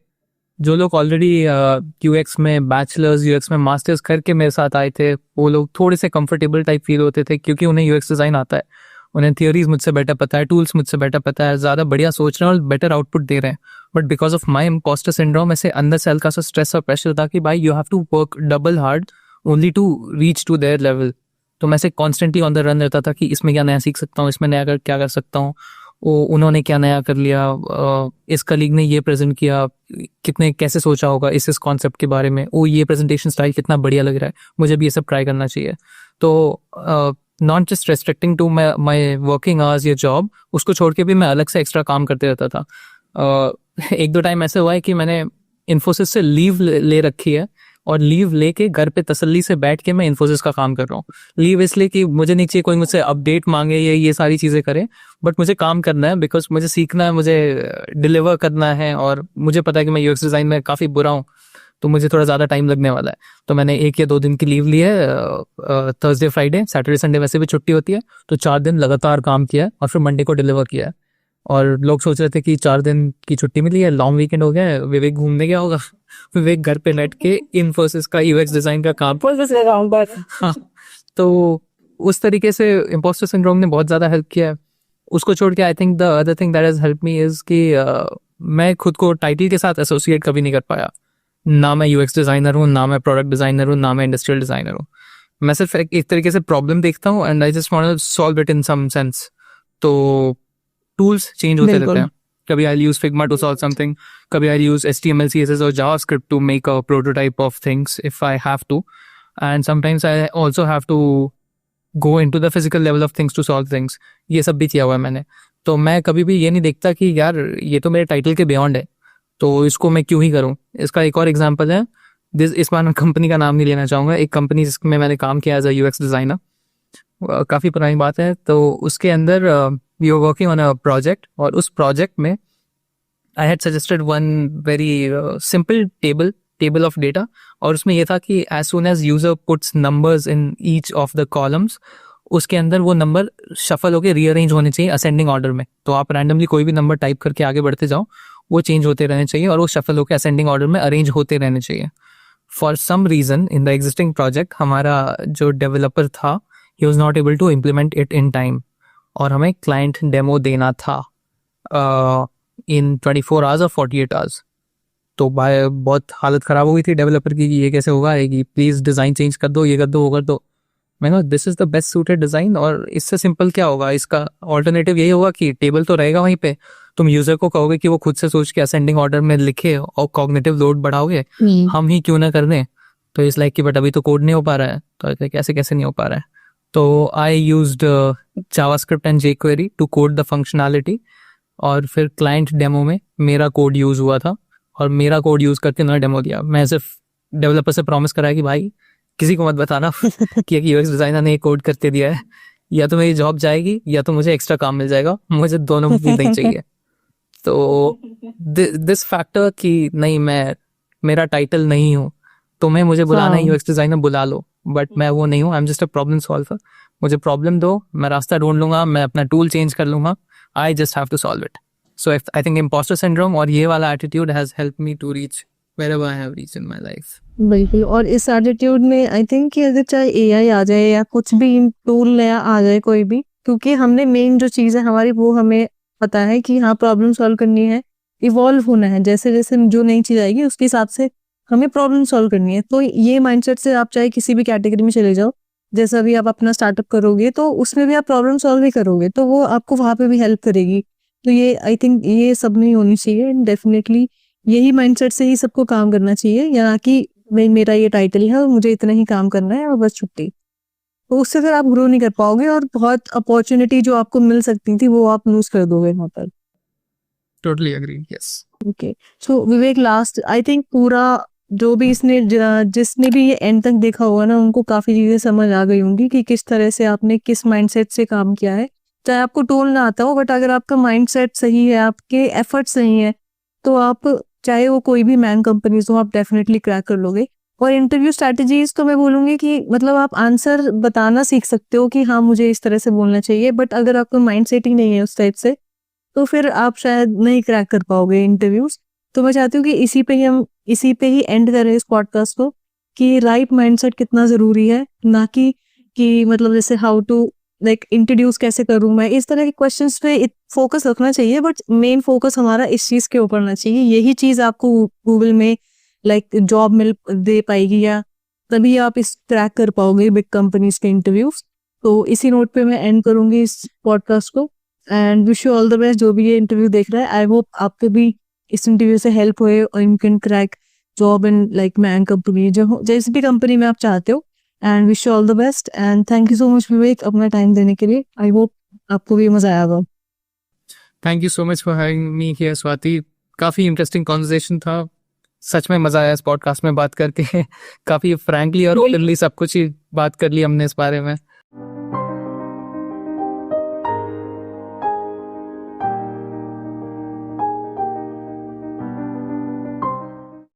जो लोग ऑलरेडी यूएक्स में बैचलर्स यूएक्स में मास्टर्स करके मेरे साथ आए थे, वो लोग थोड़े से कंफर्टेबल टाइप फील होते थे क्योंकि उन्हें यूएक्स डिज़ाइन आता है, उन्हें थियोरीज मुझसे बेटर पता है, टूल्स मुझसे बेटर पता है, ज़्यादा बढ़िया सोच रहे हैं और बेटर आउटपुट दे रहे हैं। But because of my imposter syndrome ऐसे अंदर से हल्का सा स्ट्रेस और प्रेशर था कि भाई you have to work double hard only to reach to their level. तो मैं से कॉन्स्टेंटली ऑन द रन रहता था कि इसमें क्या नया सीख सकता हूँ, इसमें नया क्या कर सकता हूँ, उन्होंने क्या नया कर लिया, इस कलीग ने ये प्रेजेंट किया, कितने कैसे सोचा होगा इस कॉन्सेप्ट के बारे में, ये प्रेजेंटेशन स्टाइल कितना बढ़िया लग रहा है, मुझे भी ये सब ट्राई करना चाहिए। तो not just restricting to my working hours या जॉब, उसको छोड़ के भी मैं अलग से एक्स्ट्रा काम करते रहता था। एक दो टाइम ऐसे हुआ है कि मैंने इन्फोसिस से लीव ले रखी है और लीव लेके घर पे तसल्ली से बैठ के मैं इन्फोसिस का काम कर रहा हूँ। लीव इसलिए कि मुझे नहीं चाहिए कोई मुझसे अपडेट मांगे या ये सारी चीज़ें करे, बट मुझे काम करना है, बिकॉज मुझे सीखना है, मुझे डिलीवर करना है, और मुझे पता है कि मैं यूएक्स डिज़ाइन में काफ़ी बुरा हूँ, तो मुझे थोड़ा ज़्यादा टाइम लगने वाला है। तो मैंने 1 या 2 दिन की लीव ली है, थर्सडे फ्राइडे सैटरडे संडे वैसे भी छुट्टी होती है, तो 4 दिन लगातार काम किया है और फिर मंडे को डिलीवर किया है। और लोग सोच रहे थे कि 4 दिन की छुट्टी मिली है, लॉन्ग वीकेंड हो गया है, विवेक घूमने गया होगा। विवेक घर पे बैठ के इन्फोसिस का यूएक्स डिज़ाइन का काम। हाँ, तो उस तरीके से इम्पोस्टर सिंड्रोम ने बहुत ज़्यादा हेल्प किया है। उसको छोड़ के I think the other thing that has help me is कि मैं खुद को टाइटल के साथ एसोसिएट कभी नहीं कर पाया। ना मैं यूएक्स डिज़ाइनर हूँ, ना मैं प्रोडक्ट डिज़ाइनर हूँ, ना मैं इंडस्ट्रियल डिज़ाइनर हूँ। मैं सिर्फ एक तरीके से प्रॉब्लम देखता हूँ and I just want to solve it in some sense. तो टूल्स चेंज होते रहते हैं, कभी I use Figma to solve something, कभी आई यूज HTML CSS और JavaScript to make a prototype of things if I have to, and sometimes I also have to go into the physical level of things to solve things. ये सब भी किया हुआ है मैंने। तो मैं कभी भी ये नहीं देखता कि यार ये तो मेरे टाइटल के बियॉन्ड है, तो इसको मैं क्यों ही करूँ। इसका एक और एग्जाम्पल है, इस बार मैं कंपनी का नाम नहीं लेना चाहूँगा, एक कंपनी जिसमें मैंने काम किया एज अ UX डिज़ाइनर, काफ़ी पुरानी बात है। तो उसके अंदर we were working on a project, और उस प्रोजेक्ट में I had suggested one very simple table of data, और उसमें यह था कि as soon as user puts numbers in each of the columns, उसके अंदर वो नंबर शफल होकर रीअरेंज होने चाहिए असेंडिंग ऑर्डर में। तो आप रैंडमली कोई भी नंबर टाइप करके आगे बढ़ते जाओ, वो चेंज होते रहने चाहिए और वो शफल होकर असेंडिंग ऑर्डर में अरेंज होते रहने चाहिए। For some reason in the existing project हमारा जो डेवलपर था, he was not able to implement it in time, और हमें क्लाइंट डेमो देना था इन 24 आवर्स और 48 आवर्स। तो बहुत हालत ख़राब हो गई थी डेवलपर की कि ये कैसे होगा, कि प्लीज़ डिज़ाइन चेंज कर दो, ये कर दो, वो कर दो। मैंने कहा this is the best suited design, और इससे सिंपल क्या होगा, इसका ऑल्टरनेटिव यही होगा कि टेबल तो रहेगा वहीं पे, तुम यूज़र को कहोगे कि वो खुद से सोच के असेंडिंग ऑर्डर में लिखे और कॉग्निटिव लोड बढ़ाओगे, हम ही क्यों ना कर दें। तो इस लाइक कि बट अभी तो कोड नहीं हो पा रहा है, तो कैसे कैसे नहीं हो पा रहा है। तो I used JavaScript and jQuery to code the functionality, और फिर क्लाइंट डेमो में मेरा कोड यूज़ हुआ था, और मेरा कोड यूज़ करके उन्होंने डेमो दिया। मैं सिर्फ डेवलपर से प्रॉमिस कराया कि भाई किसी को मत बताना कि UX डिज़ाइनर ने कोड करके दिया है, या तो मेरी जॉब जाएगी या तो मुझे एक्स्ट्रा काम मिल जाएगा, मुझे दोनों भी नहीं चाहिए। तो दिस फैक्टर कि नहीं मैं मेरा टाइटल नहीं हूँ, तुम्हें मुझे बुलाना है UX डिज़ाइनर बुला लो, बट मैं वो नहीं हूँ, I am just a problem solver. मुझे प्रॉब्लम दो, मैं रास्ता ढूंढ लूंगा, मैं अपना टूल चेंज कर लूंगा, I just have to solve it. So I think imposter syndrome और ये वाला attitude has help me to reach wherever I have reached in my life. बिल्कुल। और इस एटीट्यूड में आई थिंक कि अगर चाहे AI आ जाए या कुछ भी टूल नया आ जाए कोई भी, क्योंकि हमने मेन जो चीज़ है हमारी वो हमें पता है कि हाँ प्रॉब्लम सॉल्व करनी है, इवॉल्व होना है, जैसे जैसे जो नई चीज़ आएगी उसके हिसाब से हमें प्रॉब्लम सॉल्व करनी है। तो ये माइंडसेट से आप चाहे किसी भी कैटेगरी में चले जाओ, जैसा भी आप अपना स्टार्टअप करोगे तो उसमें भी आप प्रॉब्लम सॉल्व ही करोगे, तो वो आपको वहाँ पे भी हेल्प करेगी। तो ये आई थिंक ये सब नहीं होनी चाहिए, डेफिनेटली यही माइंडसेट से ही सबको काम करना चाहिए, या ना कि मेरा ये टाइटल है और मुझे इतना ही काम करना है और बस छुट्टी। तो उससे फिर आप ग्रो नहीं कर पाओगे और बहुत अपॉर्चुनिटी जो आपको मिल सकती थी वो आप लूज कर दोगे वहाँ पर। Totally agree, yes. Okay, so Vivek last I think पूरा जो भी जिसने भी ये एंड तक देखा होगा ना, उनको काफी चीजें समझ आ गई होंगी कि किस तरह से आपने किस माइंडसेट से काम किया है। चाहे आपको टूल ना आता हो, बट अगर आपका माइंडसेट सही है, आपके एफर्ट सही है, तो आप चाहे वो कोई भी मैन कंपनीज हो आप डेफिनेटली क्रैक कर लोगे। और इंटरव्यू स्ट्रैटेजीज तो मैं बोलूँगी कि मतलब आप आंसर बताना सीख सकते हो कि हाँ मुझे इस तरह से बोलना चाहिए, बट अगर आपका माइंड सेट ही नहीं है उस टाइप से तो फिर आप शायद नहीं क्रैक कर पाओगे इंटरव्यूज। तो मैं चाहती हूँ कि इसी पे ही एंड करें इस पॉडकास्ट को, कि राइट माइंडसेट कितना ज़रूरी है, ना कि मतलब जैसे हाउ टू लाइक इंट्रोड्यूस कैसे करूँ मैं, इस तरह के क्वेश्चंस पे फोकस रखना चाहिए, बट मेन फोकस हमारा इस चीज़ के ऊपर होना चाहिए। यही चीज़ आपको गूगल में लाइक जॉब मिल दे पाएगी, या तभी आप इस क्रैक कर पाओगे बिग कंपनीज के इंटरव्यूज। तो इसी नोट पे मैं एंड करूंगी इस पॉडकास्ट को, and wish you all the best जो भी ये इंटरव्यू देख रहा है। आई होप आपके भी इस इंटरव्यू से हेल्प हुए और you can crack job in like man company, जो जैसी भी कंपनी में आप चाहते हो। And wish you all the best and thank you so much Vivek अपना टाइम देने के लिए। आई होप आपको भी मजा आया होगा। Thank you so much for having me here Swati. काफ़ी इंटरेस्टिंग कॉन्वर्सेशन था, सच में मज़ा आया इस पॉडकास्ट में बात करके। काफ़ी फ्रैंकली और ओपनली सब कुछ ही बात कर ली हमने इस बारे में।